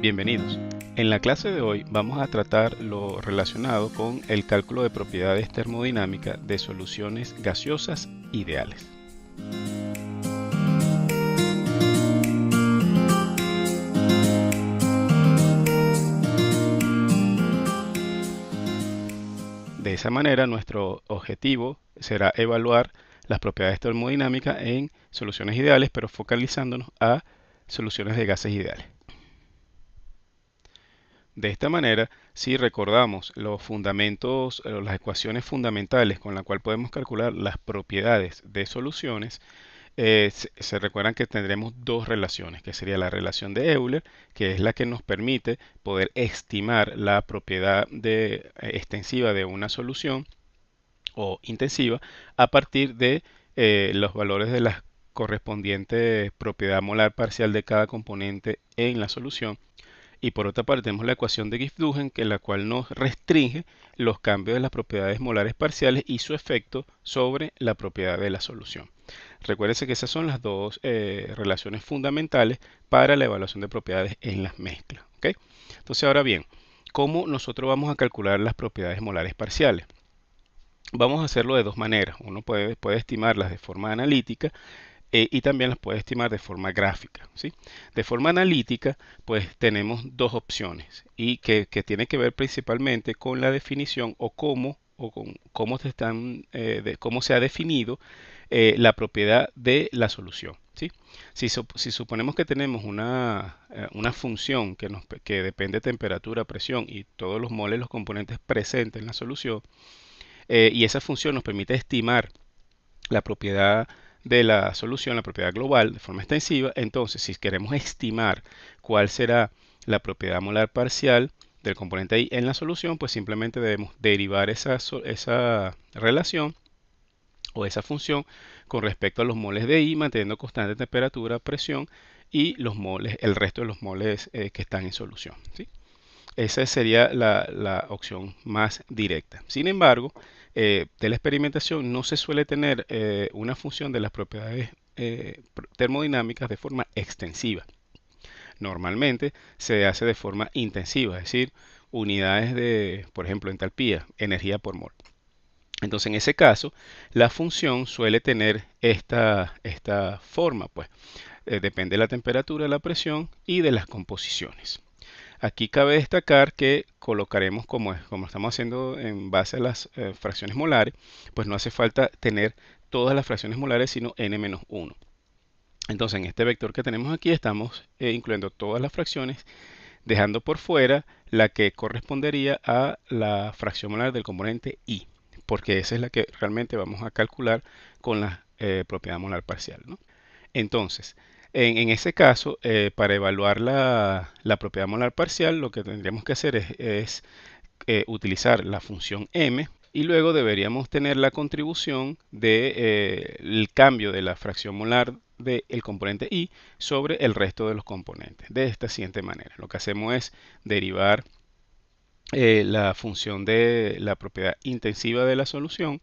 Bienvenidos. En la clase de hoy vamos a tratar lo relacionado con el cálculo de propiedades termodinámicas de soluciones gaseosas ideales. De esa manera, nuestro objetivo será evaluar las propiedades termodinámicas en soluciones ideales, pero focalizándonos a soluciones de gases ideales. De esta manera, si recordamos los fundamentos, las ecuaciones fundamentales con las cuales podemos calcular las propiedades de soluciones, se recuerdan que tendremos dos relaciones, que sería la relación de Euler, que es la que nos permite poder estimar la propiedad extensiva de una solución o intensiva a partir de los valores de la correspondiente propiedad molar parcial de cada componente en la solución. Y por otra parte tenemos la ecuación de Gibbs-Duhem, que la cual nos restringe los cambios de las propiedades molares parciales y su efecto sobre la propiedad de la solución. Recuérdense que esas son las dos relaciones fundamentales para la evaluación de propiedades en las mezclas. ¿Okay? Entonces, ahora bien, ¿cómo nosotros vamos a calcular las propiedades molares parciales? Vamos a hacerlo de dos maneras. Uno puede estimarlas de forma analítica y también las puede estimar de forma gráfica, ¿sí? De forma analítica, pues tenemos dos opciones y que tiene que ver principalmente con la definición o con cómo cómo se ha definido la propiedad de la solución, ¿sí? Si suponemos que tenemos una función que depende de temperatura, presión y todos los moles, los componentes presentes en la solución, y esa función nos permite estimar la propiedad de la solución, la propiedad global de forma extensiva, entonces si queremos estimar cuál será la propiedad molar parcial del componente I en la solución, pues simplemente debemos derivar esa relación o esa función con respecto a los moles de I, manteniendo constante temperatura, presión y los moles, el resto de los moles que están en solución, ¿sí? Esa sería la opción más directa. Sin embargo, de la experimentación no se suele tener una función de las propiedades termodinámicas de forma extensiva. Normalmente se hace de forma intensiva, es decir, unidades de, por ejemplo, entalpía, energía por mol. Entonces, en ese caso, la función suele tener esta forma, pues, depende de la temperatura, la presión y de las composiciones. Aquí cabe destacar que colocaremos como estamos haciendo en base a las fracciones molares, pues no hace falta tener todas las fracciones molares, sino n-1. Entonces, en este vector que tenemos aquí estamos incluyendo todas las fracciones, dejando por fuera la que correspondería a la fracción molar del componente I, porque esa es la que realmente vamos a calcular con la propiedad molar parcial, ¿no? Entonces, en ese caso, para evaluar la propiedad molar parcial, lo que tendríamos que hacer es utilizar la función m y luego deberíamos tener la contribución del cambio de la fracción molar del componente I sobre el resto de los componentes. De esta siguiente manera, lo que hacemos es derivar la función de la propiedad intensiva de la solución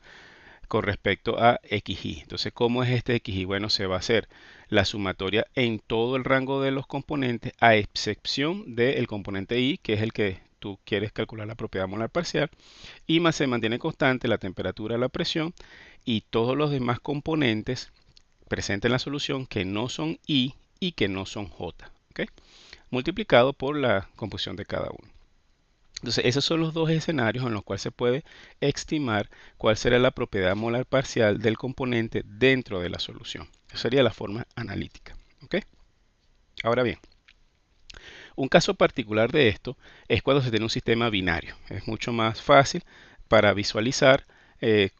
con respecto a xy. Entonces, ¿cómo es este xy? Bueno, se va a hacer la sumatoria en todo el rango de los componentes, a excepción del componente I, que es el que tú quieres calcular la propiedad molar parcial, y más se mantiene constante la temperatura, la presión y todos los demás componentes presentes en la solución que no son I y que no son J, ¿okay? Multiplicado por la composición de cada uno. Entonces, esos son los dos escenarios en los cuales se puede estimar cuál será la propiedad molar parcial del componente dentro de la solución. Esa sería la forma analítica. ¿Okay? Ahora bien, un caso particular de esto es cuando se tiene un sistema binario. Es mucho más fácil para visualizar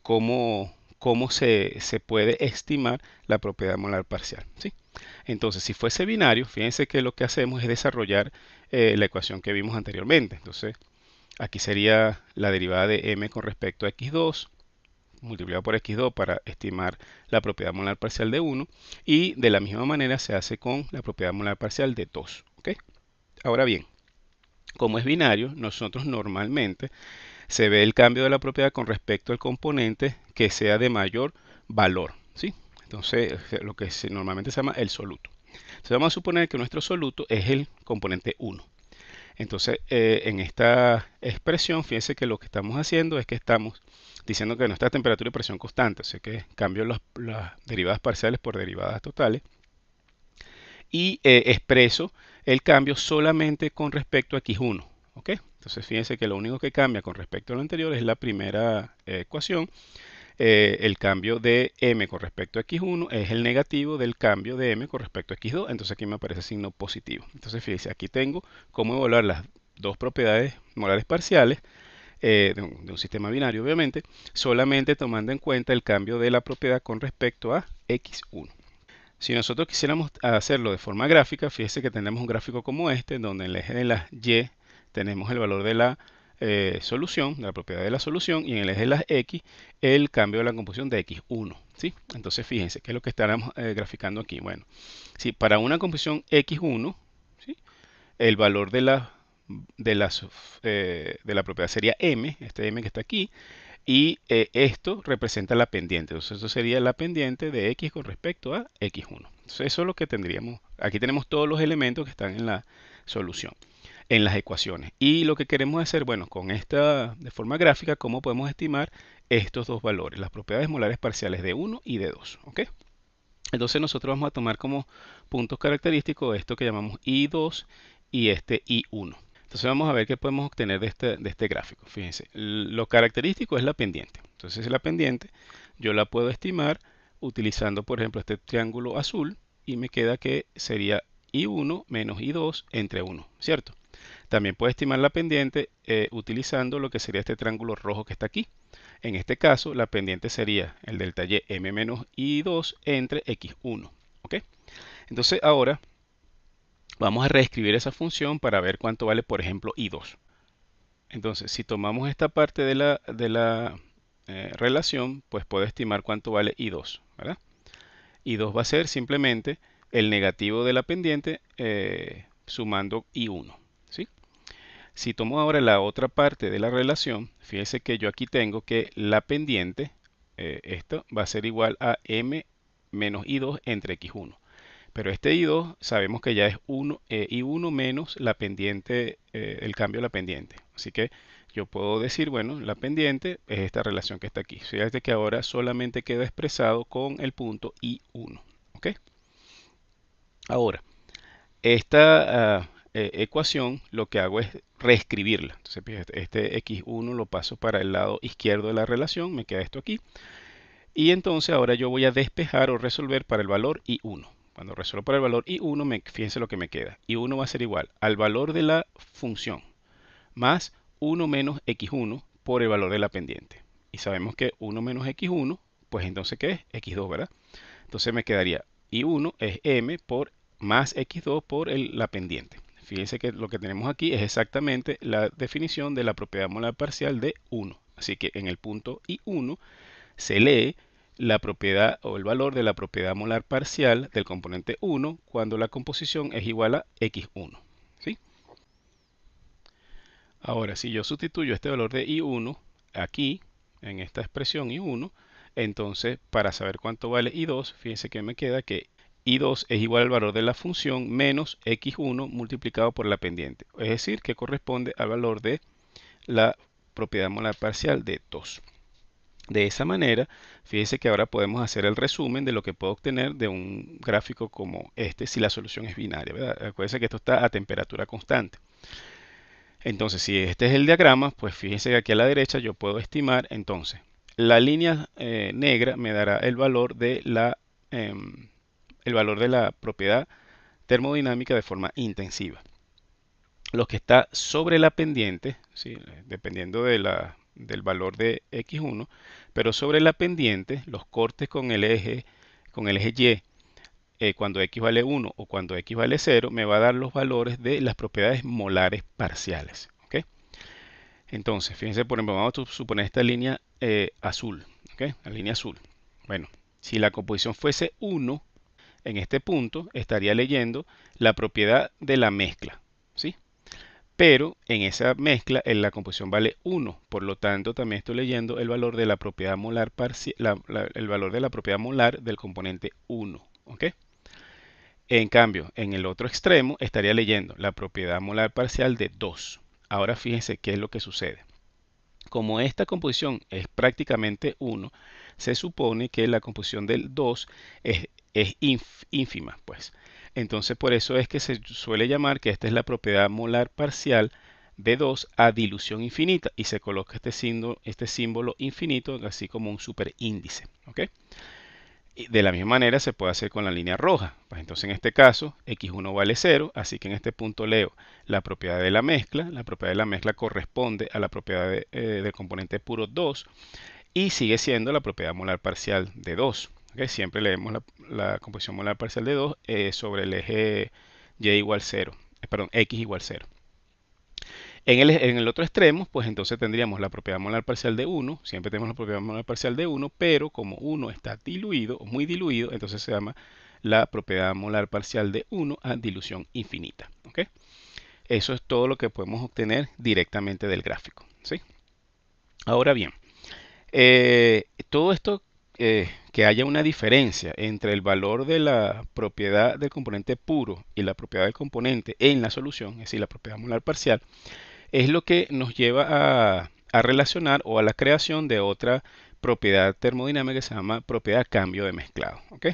cómo se puede estimar la propiedad molar parcial, ¿sí? Entonces, si fuese binario, fíjense que lo que hacemos es desarrollar la ecuación que vimos anteriormente. Entonces, aquí sería la derivada de m con respecto a x2 multiplicado por x2 para estimar la propiedad molar parcial de 1 y de la misma manera se hace con la propiedad molar parcial de 2. ¿Okay? Ahora bien, como es binario, nosotros normalmente se ve el cambio de la propiedad con respecto al componente que sea de mayor valor, ¿sí? Entonces, lo que normalmente se llama el soluto. Entonces, vamos a suponer que nuestro soluto es el componente 1. Entonces, en esta expresión, fíjense que lo que estamos haciendo es que estamos diciendo que nuestra temperatura y presión constante, o sea que cambio las derivadas parciales por derivadas totales, y expreso el cambio solamente con respecto a x1. ¿Ok? Entonces fíjense que lo único que cambia con respecto a lo anterior es la primera ecuación. El cambio de m con respecto a x1 es el negativo del cambio de m con respecto a x2. Entonces aquí me aparece signo positivo. Entonces fíjense, aquí tengo cómo evaluar las dos propiedades molares parciales de un sistema binario, obviamente, solamente tomando en cuenta el cambio de la propiedad con respecto a x1. Si nosotros quisiéramos hacerlo de forma gráfica, fíjese que tenemos un gráfico como este, donde en el eje de las y tenemos el valor de la solución, de la propiedad de la solución, y en el eje de las x el cambio de la composición de x1. ¿Sí? Entonces fíjense, ¿qué es lo que estaremos graficando aquí? Bueno, si para una composición x1, ¿sí? El valor de la propiedad sería m, este m que está aquí, y esto representa la pendiente. Entonces, eso sería la pendiente de x con respecto a x1. Entonces, eso es lo que tendríamos. Aquí tenemos todos los elementos que están en la solución, en las ecuaciones. Y lo que queremos hacer, bueno, con esta, de forma gráfica, cómo podemos estimar estos dos valores, las propiedades molares parciales de 1 y de 2. ¿Ok? Entonces, nosotros vamos a tomar como puntos característicos esto que llamamos I2 y este I1. Entonces vamos a ver qué podemos obtener de este gráfico. Fíjense, lo característico es la pendiente. Entonces la pendiente yo la puedo estimar utilizando, por ejemplo, este triángulo azul y me queda que sería I1 menos I2 entre 1, ¿cierto? También puedo estimar la pendiente utilizando lo que sería este triángulo rojo que está aquí. En este caso, la pendiente sería el delta y m menos I2 entre x1. ¿Ok? Entonces ahora vamos a reescribir esa función para ver cuánto vale, por ejemplo, I2. Entonces, si tomamos esta parte de la relación, pues puedo estimar cuánto vale I2, ¿verdad? I2 va a ser simplemente el negativo de la pendiente sumando I1, ¿sí? Si tomo ahora la otra parte de la relación, fíjese que yo aquí tengo que la pendiente, esto va a ser igual a m menos I2 entre x1. Pero este I2 sabemos que ya es I1 menos la pendiente, el cambio de la pendiente. Así que yo puedo decir, bueno, la pendiente es esta relación que está aquí. Fíjate que ahora solamente queda expresado con el punto I1. ¿Ok? Ahora, esta ecuación lo que hago es reescribirla. Entonces, fíjate, este x1 lo paso para el lado izquierdo de la relación, me queda esto aquí. Y entonces ahora yo voy a despejar o resolver para el valor I1. Cuando resuelvo para el valor I1, fíjense lo que me queda. I1 va a ser igual al valor de la función más 1 menos x1 por el valor de la pendiente. Y sabemos que 1 menos x1, pues entonces ¿qué es? X2, ¿verdad? Entonces me quedaría I1 es m por más x2 por la pendiente. Fíjense que lo que tenemos aquí es exactamente la definición de la propiedad molar parcial de 1. Así que en el punto I1 se lee la propiedad o el valor de la propiedad molar parcial del componente 1 cuando la composición es igual a x1. ¿Sí? Ahora, si yo sustituyo este valor de I1 aquí, en esta expresión I1, entonces para saber cuánto vale I2, fíjense que me queda que I2 es igual al valor de la función menos x1 multiplicado por la pendiente. Es decir, que corresponde al valor de la propiedad molar parcial de 2. De esa manera, fíjese que ahora podemos hacer el resumen de lo que puedo obtener de un gráfico como este si la solución es binaria, ¿verdad? Acuérdense que esto está a temperatura constante. Entonces, si este es el diagrama, pues fíjense que aquí a la derecha yo puedo estimar, entonces, la línea negra me dará el valor de la propiedad termodinámica de forma intensiva. Lo que está sobre la pendiente, ¿sí? Dependiendo del valor de x1, pero sobre la pendiente, los cortes con el eje Y, cuando x vale 1 o cuando x vale 0, me va a dar los valores de las propiedades molares parciales. ¿Ok? Entonces, fíjense, por ejemplo, vamos a suponer esta línea azul. ¿Ok? La línea azul. Bueno, si la composición fuese 1, en este punto estaría leyendo la propiedad de la mezcla. ¿Sí? Pero en esa mezcla la composición vale 1, por lo tanto también estoy leyendo el valor de la propiedad molar el valor de la propiedad molar del componente 1. ¿Ok? En cambio, en el otro extremo estaría leyendo la propiedad molar parcial de 2. Ahora fíjense qué es lo que sucede. Como esta composición es prácticamente 1, se supone que la composición del 2 es ínfima, pues. Entonces, por eso es que se suele llamar que esta es la propiedad molar parcial de 2 a dilución infinita y se coloca este símbolo infinito así como un superíndice. ¿Ok? Y de la misma manera se puede hacer con la línea roja. Pues entonces en este caso x1 vale 0, así que en este punto leo la propiedad de la mezcla. La propiedad de la mezcla corresponde a la propiedad del componente puro 2 y sigue siendo la propiedad molar parcial de 2. ¿Ok? Siempre leemos la composición molar parcial de 2 sobre el eje y igual 0, perdón, x igual 0. En el otro extremo, pues entonces tendríamos la propiedad molar parcial de 1, siempre tenemos la propiedad molar parcial de 1, pero como 1 está diluido o muy diluido, entonces se llama la propiedad molar parcial de 1 a dilución infinita. ¿Ok? Eso es todo lo que podemos obtener directamente del gráfico. ¿Sí? Ahora bien, todo esto, que haya una diferencia entre el valor de la propiedad del componente puro y la propiedad del componente en la solución, es decir, la propiedad molar parcial, es lo que nos lleva a relacionar o a la creación de otra propiedad termodinámica que se llama propiedad cambio de mezclado. ¿Ok?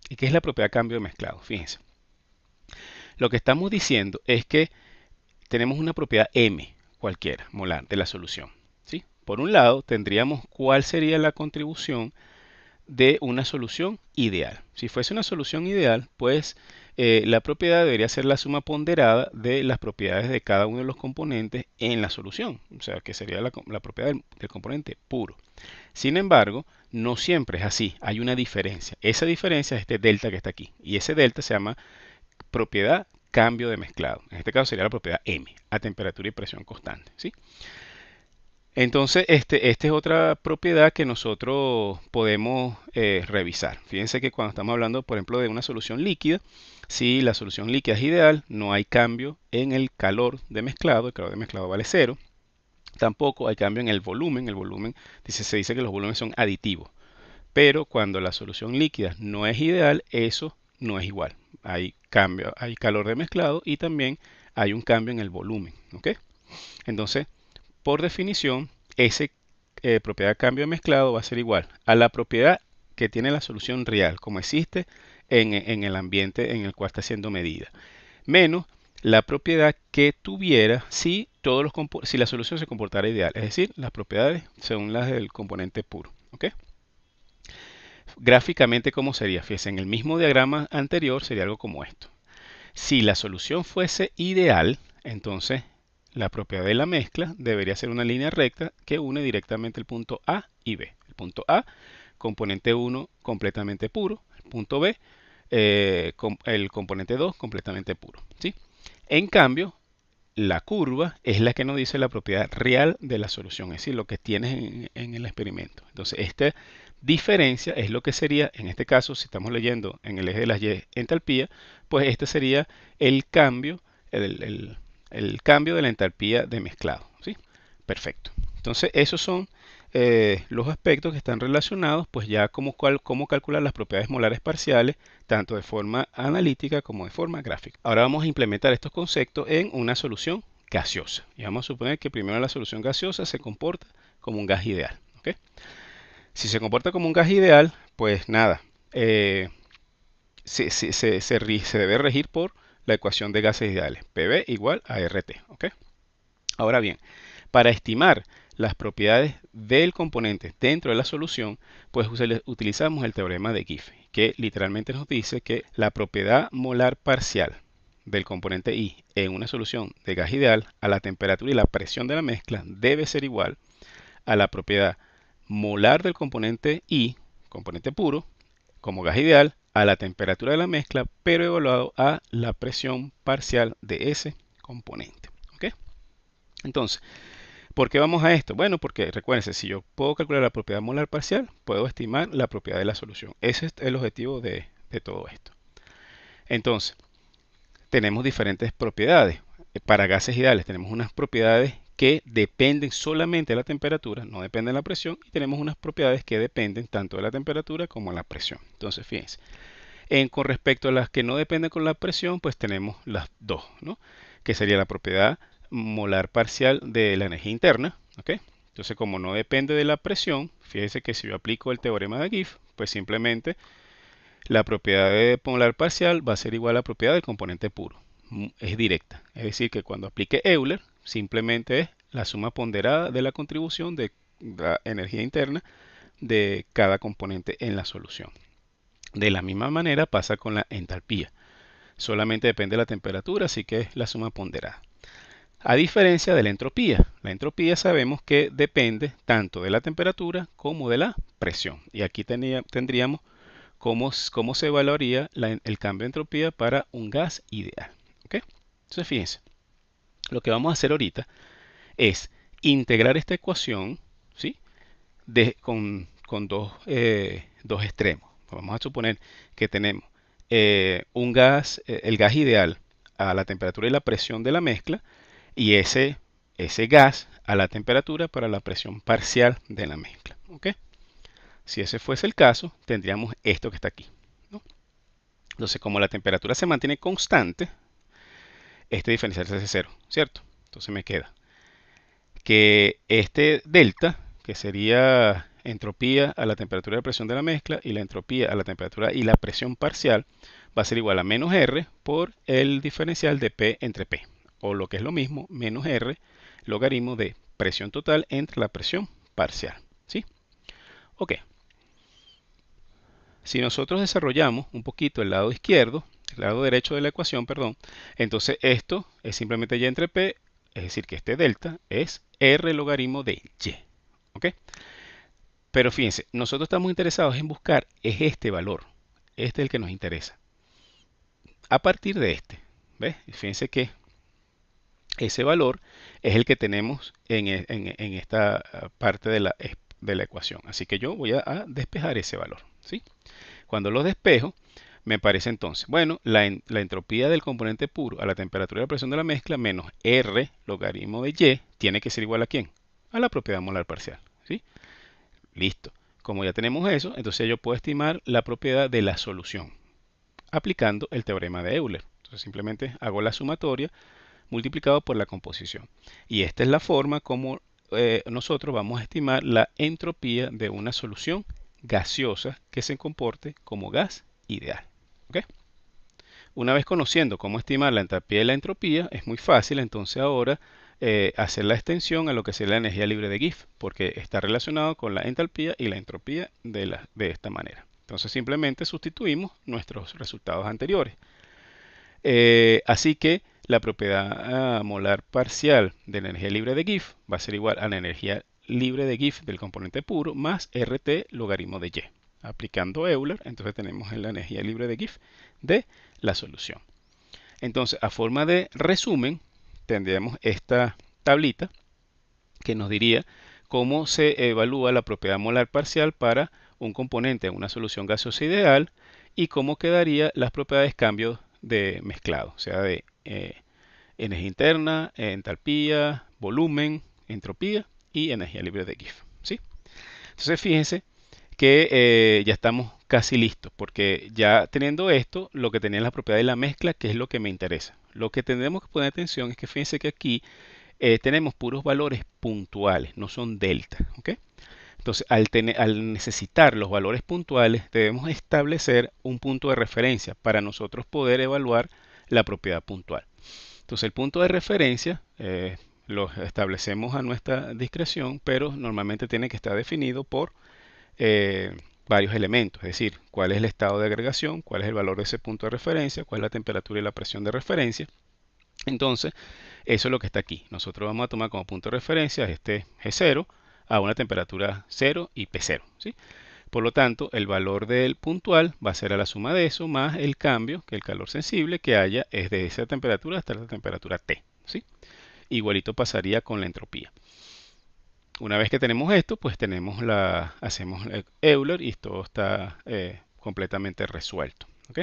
¿Y qué es la propiedad cambio de mezclado? Fíjense. Lo que estamos diciendo es que tenemos una propiedad M cualquiera, molar, de la solución. ¿Sí? Por un lado, tendríamos cuál sería la contribución de una solución ideal. Si fuese una solución ideal, pues la propiedad debería ser la suma ponderada de las propiedades de cada uno de los componentes en la solución, o sea, que sería la propiedad del componente puro. Sin embargo, no siempre es así, hay una diferencia. Esa diferencia es este delta que está aquí, y ese delta se llama propiedad cambio de mezclado. En este caso sería la propiedad M, a temperatura y presión constante. ¿Sí? Entonces, esta es otra propiedad que nosotros podemos revisar. Fíjense que cuando estamos hablando, por ejemplo, de una solución líquida, si la solución líquida es ideal, no hay cambio en el calor de mezclado, el calor de mezclado vale 0. Tampoco hay cambio en el volumen. El volumen, se dice que los volúmenes son aditivos. Pero cuando la solución líquida no es ideal, eso no es igual. Hay cambio, hay calor de mezclado y también hay un cambio en el volumen. ¿Ok? Entonces, por definición, esa propiedad de cambio de mezclado va a ser igual a la propiedad que tiene la solución real, como existe en el ambiente en el cual está siendo medida, menos la propiedad que tuviera si la solución se comportara ideal, es decir, las propiedades según las del componente puro. ¿Ok? Gráficamente, ¿cómo sería? Fíjense, en el mismo diagrama anterior sería algo como esto. Si la solución fuese ideal, entonces la propiedad de la mezcla debería ser una línea recta que une directamente el punto A y B. El punto A, componente 1 completamente puro. El punto B, el componente 2 completamente puro. ¿Sí? En cambio, la curva es la que nos dice la propiedad real de la solución, es decir, lo que tienes en el experimento. Entonces, esta diferencia es lo que sería, en este caso, si estamos leyendo en el eje de las Y entalpía, pues este sería el cambio, el cambio de la entalpía de mezclado. ¿Sí? Perfecto. Entonces, esos son los aspectos que están relacionados, pues ya cómo calcular las propiedades molares parciales, tanto de forma analítica como de forma gráfica. Ahora vamos a implementar estos conceptos en una solución gaseosa. Y vamos a suponer que primero la solución gaseosa se comporta como un gas ideal. ¿Ok? Si se comporta como un gas ideal, pues nada, se debe regir por la ecuación de gases ideales, PV igual a RT. ¿Ok? Ahora bien, para estimar las propiedades del componente dentro de la solución, pues utilizamos el teorema de Giffen, que literalmente nos dice que la propiedad molar parcial del componente I en una solución de gas ideal a la temperatura y la presión de la mezcla debe ser igual a la propiedad molar del componente I, componente puro, como gas ideal, a la temperatura de la mezcla, pero evaluado a la presión parcial de ese componente. ¿Ok? Entonces, ¿por qué vamos a esto? Bueno, porque recuérdense, si yo puedo calcular la propiedad molar parcial, puedo estimar la propiedad de la solución. Ese es el objetivo de todo esto. Entonces, tenemos diferentes propiedades. Para gases ideales tenemos unas propiedades que dependen solamente de la temperatura, no dependen de la presión, y tenemos unas propiedades que dependen tanto de la temperatura como de la presión. Entonces, fíjense, Con respecto a las que no dependen con la presión, pues tenemos las dos, ¿no? Que sería la propiedad molar parcial de la energía interna, ¿ok? Entonces, como no depende de la presión, fíjese que si yo aplico el teorema de Gibbs, pues simplemente la propiedad de molar parcial va a ser igual a la propiedad del componente puro. Es directa. Es decir, que cuando aplique Euler, simplemente es la suma ponderada de la contribución de la energía interna de cada componente en la solución. De la misma manera pasa con la entalpía. Solamente depende de la temperatura, así que es la suma ponderada. A diferencia de la entropía sabemos que depende tanto de la temperatura como de la presión. Y aquí tendríamos cómo se evaluaría el cambio de entropía para un gas ideal. ¿Ok? Entonces fíjense, lo que vamos a hacer ahorita es integrar esta ecuación, ¿sí? Con dos extremos. Vamos a suponer que tenemos el gas ideal a la temperatura y la presión de la mezcla y ese gas a la temperatura para la presión parcial de la mezcla. ¿Ok? Si ese fuese el caso, tendríamos esto que está aquí, ¿no? Entonces, como la temperatura se mantiene constante, este diferencial se hace cero, ¿cierto? Entonces me queda que este delta, que sería entropía a la temperatura de presión de la mezcla y la entropía a la temperatura y la presión parcial, va a ser igual a menos R por el diferencial de P entre P, o lo que es lo mismo, menos R logaritmo de presión total entre la presión parcial, ¿sí? Ok. Si nosotros desarrollamos un poquito el lado izquierdo, el lado derecho de la ecuación, perdón, entonces esto es simplemente y entre P, es decir, que este delta es R logaritmo de Y. ¿Ok? Pero fíjense, nosotros estamos interesados en buscar es este valor. Este es el que nos interesa. A partir de este, ¿ves? Fíjense que ese valor es el que tenemos en esta parte de la ecuación. Así que yo voy a despejar ese valor, ¿sí? Cuando lo despejo, me parece entonces, bueno, la entropía del componente puro a la temperatura y la presión de la mezcla menos R logaritmo de Y tiene que ser igual a ¿quién? A la propiedad molar parcial, ¿sí? Listo. Como ya tenemos eso, entonces yo puedo estimar la propiedad de la solución aplicando el teorema de Euler. Entonces simplemente hago la sumatoria multiplicado por la composición. Y esta es la forma como nosotros vamos a estimar la entropía de una solución gaseosa que se comporte como gas ideal. ¿Ok? Una vez conociendo cómo estimar la entalpía y la entropía, es muy fácil entonces ahora hacer la extensión a lo que sería la energía libre de Gibbs, porque está relacionado con la entalpía y la entropía de esta manera. Entonces simplemente sustituimos nuestros resultados anteriores. Así que la propiedad molar parcial de la energía libre de Gibbs va a ser igual a la energía libre de Gibbs del componente puro más RT logaritmo de Y. Aplicando Euler, entonces tenemos la energía libre de Gibbs de la solución. Entonces, a forma de resumen, tendríamos esta tablita que nos diría cómo se evalúa la propiedad molar parcial para un componente en una solución gaseosa ideal y cómo quedaría las propiedades cambio de mezclado, o sea, de energía interna, entalpía, volumen, entropía y energía libre de Gibbs, ¿sí? Entonces, fíjense que ya estamos casi listos, porque ya teniendo esto, lo que tenía es la propiedad de la mezcla, que es lo que me interesa. Lo que tenemos que poner atención es que fíjense que aquí tenemos puros valores puntuales, no son delta, ¿ok? Entonces, al necesitar los valores puntuales, debemos establecer un punto de referencia para nosotros poder evaluar la propiedad puntual. Entonces, el punto de referencia lo establecemos a nuestra discreción, pero normalmente tiene que estar definido por varios elementos, es decir, cuál es el estado de agregación, cuál es el valor de ese punto de referencia, cuál es la temperatura y la presión de referencia. Entonces, eso es lo que está aquí. Nosotros vamos a tomar como punto de referencia este G0 a una temperatura 0 y P0, ¿sí? Por lo tanto, el valor del puntual va a ser a la suma de eso más el cambio, que el calor sensible que haya es de esa temperatura hasta la temperatura T, ¿sí? Igualito pasaría con la entropía. Una vez que tenemos esto, pues hacemos Euler y todo está completamente resuelto. ¿Ok?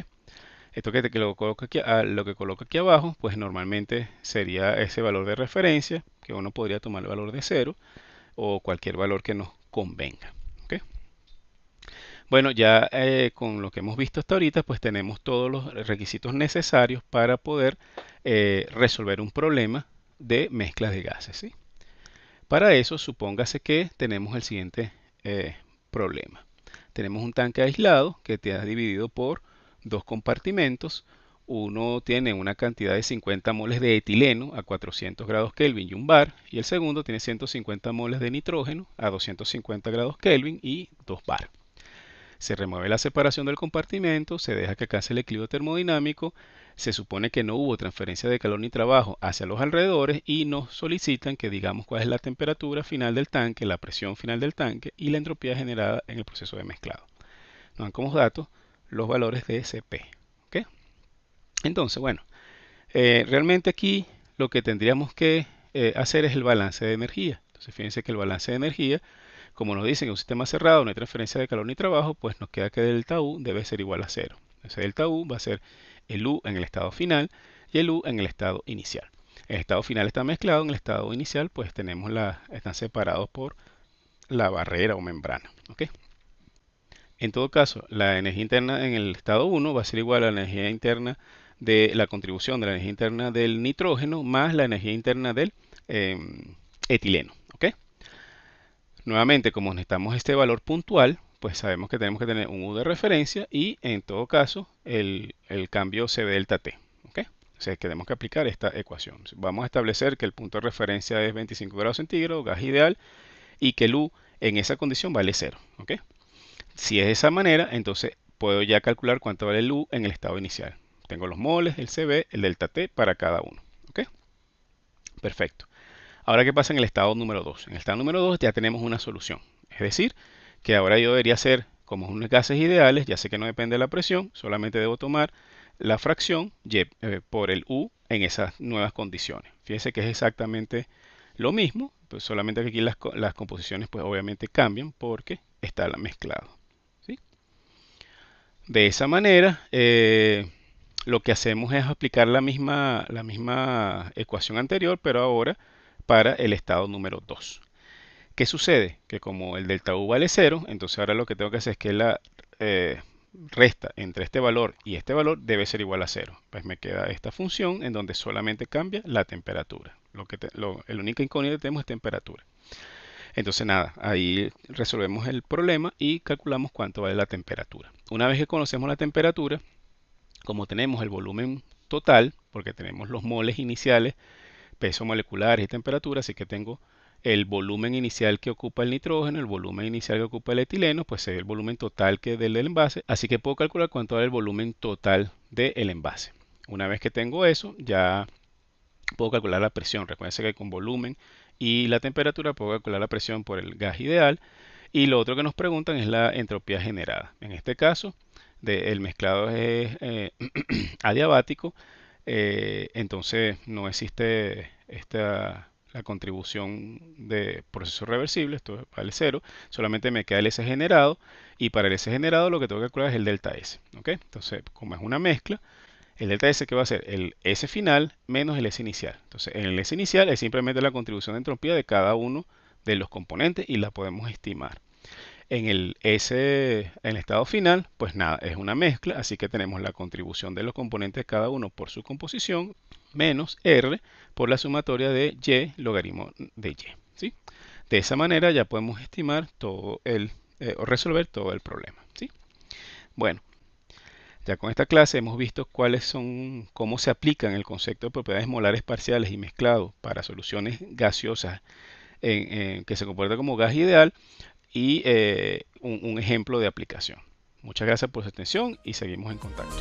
Esto que lo coloco aquí, lo que coloco aquí abajo, pues normalmente sería ese valor de referencia, que uno podría tomar el valor de 0 o cualquier valor que nos convenga. ¿Ok? Bueno, ya con lo que hemos visto hasta ahorita, pues tenemos todos los requisitos necesarios para poder resolver un problema de mezclas de gases, ¿sí? Para eso, supóngase que tenemos el siguiente problema. Tenemos un tanque aislado que te ha dividido por dos compartimentos. Uno tiene una cantidad de 50 moles de etileno a 400 grados Kelvin y un bar, y el segundo tiene 150 moles de nitrógeno a 250 grados Kelvin y 2 bar. Se remueve la separación del compartimento, se deja que alcance el equilibrio termodinámico, se supone que no hubo transferencia de calor ni trabajo hacia los alrededores y nos solicitan que digamos cuál es la temperatura final del tanque, la presión final del tanque y la entropía generada en el proceso de mezclado. Nos dan como datos los valores de Cp. ¿Ok? Entonces, bueno, realmente aquí lo que tendríamos que hacer es el balance de energía. Entonces, fíjense que el balance de energía, como nos dicen que en un sistema cerrado no hay transferencia de calor ni trabajo, pues nos queda que delta U debe ser igual a cero. Entonces, delta U va a ser el U en el estado final y el U en el estado inicial. El estado final está mezclado, en el estado inicial pues tenemos están separados por la barrera o membrana. ¿Ok? En todo caso, la energía interna en el estado 1 va a ser igual a la energía interna de la contribución de la energía interna del nitrógeno más la energía interna del etileno. ¿Ok? Nuevamente, como necesitamos este valor puntual, pues sabemos que tenemos que tener un U de referencia y en todo caso el cambio CB delta T. ¿Ok? O sea, tenemos que aplicar esta ecuación. Vamos a establecer que el punto de referencia es 25 grados centígrados, gas ideal, y que el U en esa condición vale 0. ¿Ok? Si es de esa manera, entonces puedo ya calcular cuánto vale el U en el estado inicial. Tengo los moles, el CB, el delta T para cada uno. ¿Ok? Perfecto. Ahora, ¿qué pasa en el estado número 2? En el estado número 2 ya tenemos una solución. Es decir, que ahora yo debería hacer, como unos gases ideales, ya sé que no depende de la presión, solamente debo tomar la fracción y, por el U en esas nuevas condiciones. Fíjense que es exactamente lo mismo, pues solamente que aquí las composiciones pues obviamente cambian porque está la mezclado. ¿Sí? De esa manera, lo que hacemos es aplicar la misma ecuación anterior, pero ahora para el estado número 2. ¿Qué sucede? Que como el delta U vale 0, entonces ahora lo que tengo que hacer es que la resta entre este valor y este valor debe ser igual a 0. Pues me queda esta función en donde solamente cambia la temperatura. El único incógnito que tenemos es temperatura. Entonces nada, ahí resolvemos el problema y calculamos cuánto vale la temperatura. Una vez que conocemos la temperatura, como tenemos el volumen total, porque tenemos los moles iniciales, peso molecular y temperatura, así que tengo el volumen inicial que ocupa el nitrógeno, el volumen inicial que ocupa el etileno, pues se ve el volumen total que del envase, así que puedo calcular cuánto vale el volumen total del envase. Una vez que tengo eso, ya puedo calcular la presión. Recuerden que con volumen y la temperatura puedo calcular la presión por el gas ideal. Y lo otro que nos preguntan es la entropía generada. En este caso, el mezclado es adiabático, entonces no existe la contribución de proceso reversible, esto vale 0, solamente me queda el S generado y para el S generado lo que tengo que calcular es el delta S. ¿Ok? Entonces, como es una mezcla, el delta S que va a ser el S final menos el S inicial. Entonces, en el S inicial es simplemente la contribución de entropía de cada uno de los componentes y la podemos estimar. En el S, en el estado final, pues nada, es una mezcla, así que tenemos la contribución de los componentes cada uno por su composición menos R por la sumatoria de Y logaritmo de Y. ¿Sí? De esa manera ya podemos estimar todo o resolver todo el problema. ¿Sí? Bueno, ya con esta clase hemos visto cómo se aplican el concepto de propiedades molares parciales y mezclado para soluciones gaseosas que se comporta como gas ideal y un ejemplo de aplicación. Muchas gracias por su atención y seguimos en contacto.